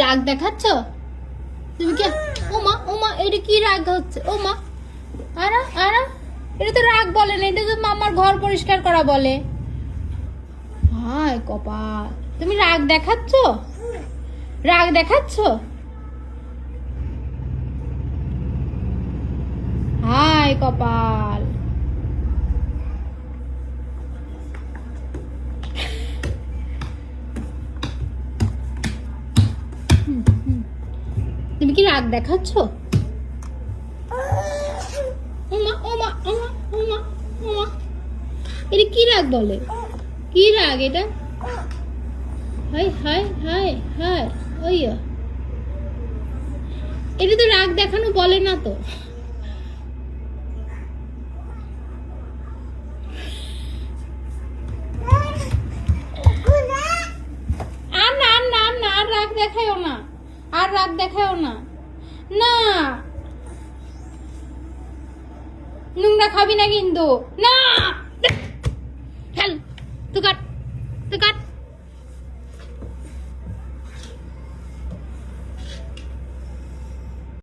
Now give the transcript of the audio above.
রাগ দেখাচ্ছ? তুমি কি ওমা এটা কি রাগ হচ্ছে? ওমা আরা আরা, এটা তো রাগ বলে না, এটা তো মামার ঘর পরিষ্কার করা বলে। হায় কপাল, তুমি রাগ দেখাচ্ছ? রাগ দেখাচ্ছ? হায় কপাল। তুমি কি রাগ দেখাচ্ছ? ওমা এটা কি রাগ বলে? কি রাগ এটা? হায় হায় হায় হায়, ওইয়া এটা তো রাগ দেখানো বলে না তো। আর রাগ দেখায়ও না, আর রাগ দেখায়ও না। না নোংরা খাবি না কিন্তু, না। খেল তুই কাট।